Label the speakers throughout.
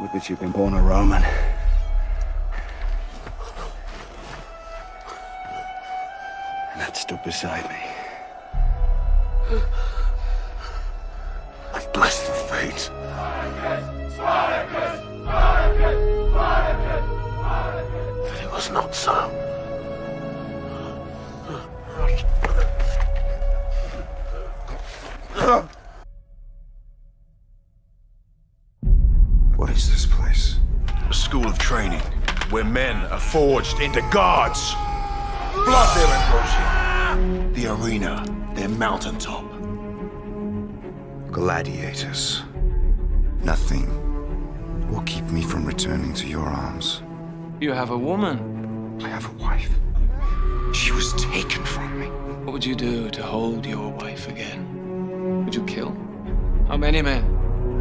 Speaker 1: Would that you'd been born a Roman. And that stood beside me.
Speaker 2: I bless the fate. That it was not so.
Speaker 1: What is this place?
Speaker 2: A school of training, where men are forged into gods. Blood their imposing. The arena, their mountaintop.
Speaker 1: Gladiators. Nothing will keep me from returning to your arms.
Speaker 3: You have a woman.
Speaker 1: I have a wife. She was taken from me.
Speaker 3: What would you do to hold your wife again? Would you kill? How many men?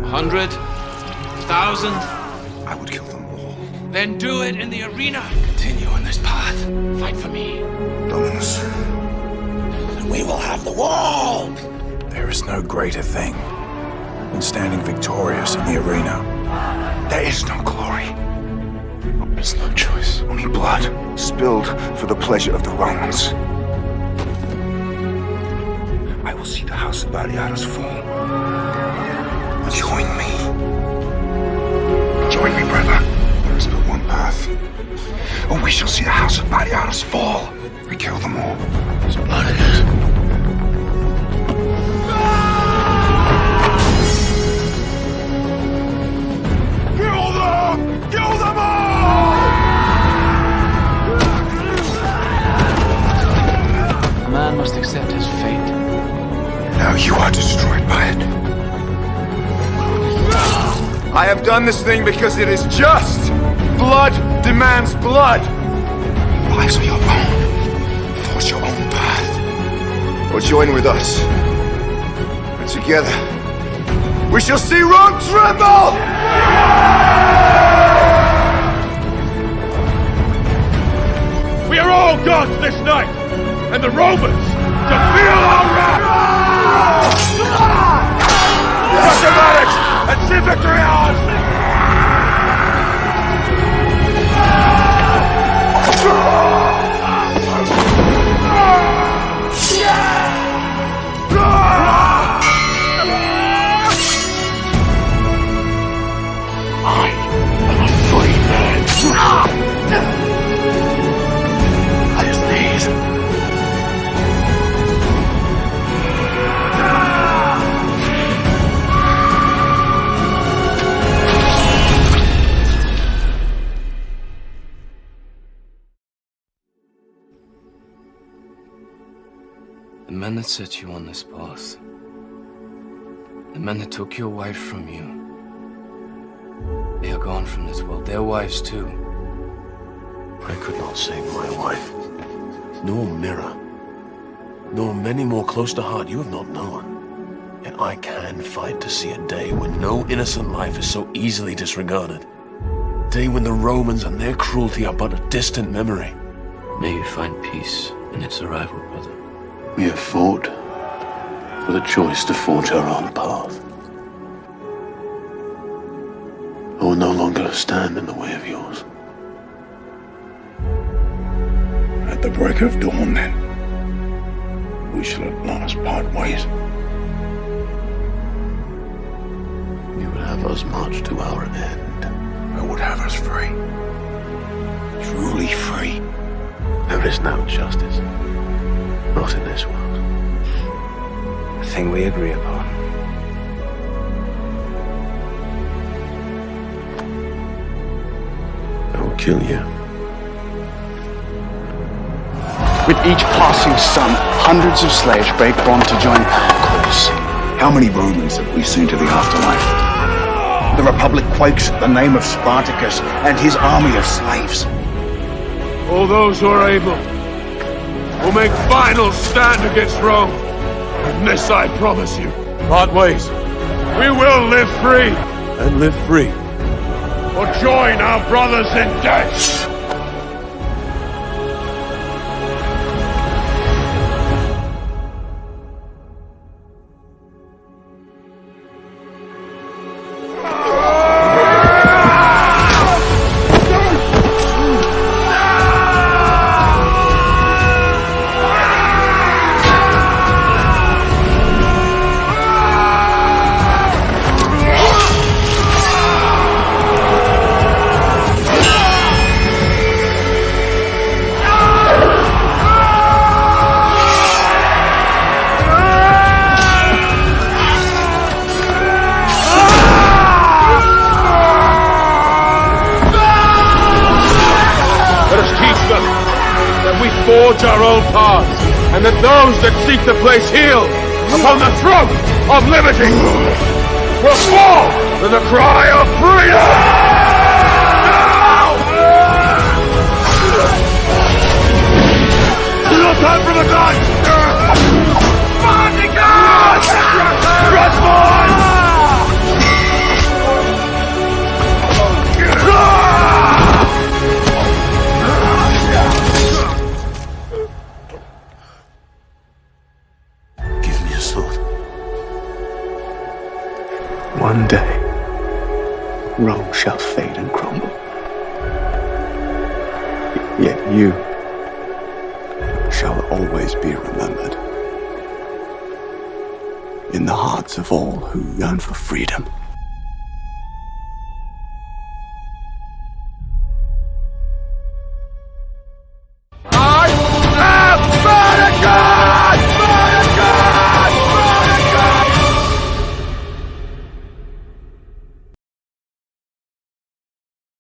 Speaker 3: 100? 1,000?
Speaker 1: I would kill them all.
Speaker 3: Then do it in the arena.
Speaker 1: Continue on this path.
Speaker 3: Fight for me.
Speaker 1: Dominus.
Speaker 2: And we will have the world. There is no greater thing than standing victorious in the arena.
Speaker 1: There is no glory.
Speaker 2: There's no choice.
Speaker 1: Only blood spilled for the pleasure of the Romans. I will see the house of Bariatus fall. Join me. Join me, brother. There is but one path. And we shall see the house of Bariatus fall. We kill them all.
Speaker 2: Spartacus.
Speaker 1: Kill them! Kill them all!
Speaker 3: A man must accept his fate.
Speaker 1: Now you are destroyed by it. I have done this thing because it is just. Blood demands blood. Your lives are your own. Forge your own path. Or join with us. And together, we shall see Rome tremble!
Speaker 2: We are all gods this night, and the Romans to feel our wrath. Mathematics and see victory ours. I am a free man. At his knees.
Speaker 3: The men that set you on this path, the men that took your wife from you, they are gone from this world. Their wives too.
Speaker 2: I could not save my wife, nor Mira, nor many more close to heart you have not known. Yet I can fight to see a day when no innocent life is so easily disregarded. A day when the Romans and their cruelty are but a distant memory.
Speaker 3: May you find peace in its arrival, brother.
Speaker 2: We have fought for the choice to forge our own path. I will no longer stand in the way of yours. At the break of dawn, then, we shall at last part ways. You would have us march to our end.
Speaker 1: I would have us free. Truly free.
Speaker 2: There is no justice. Not in this world.
Speaker 1: A thing we agree upon.
Speaker 2: I will kill you.
Speaker 1: With each passing sun, hundreds of slaves break bond to join our cause. How many Romans have we seen to the afterlife? The Republic quakes at the name of Spartacus and his army of slaves.
Speaker 2: All those who are able will make final stand against Rome. And this I promise you. Part ways. We will live free. And live free. Or join our brothers in death.
Speaker 1: forge our own paths, and that those that seek to place heel upon the throat of liberty will fall to the cry of freedom! No time for the guns! Spartacus! Press on!
Speaker 2: Give me a sword.
Speaker 4: One day, Rome shall fade and crumble. Yet you shall always be remembered in the hearts of all who yearn for freedom.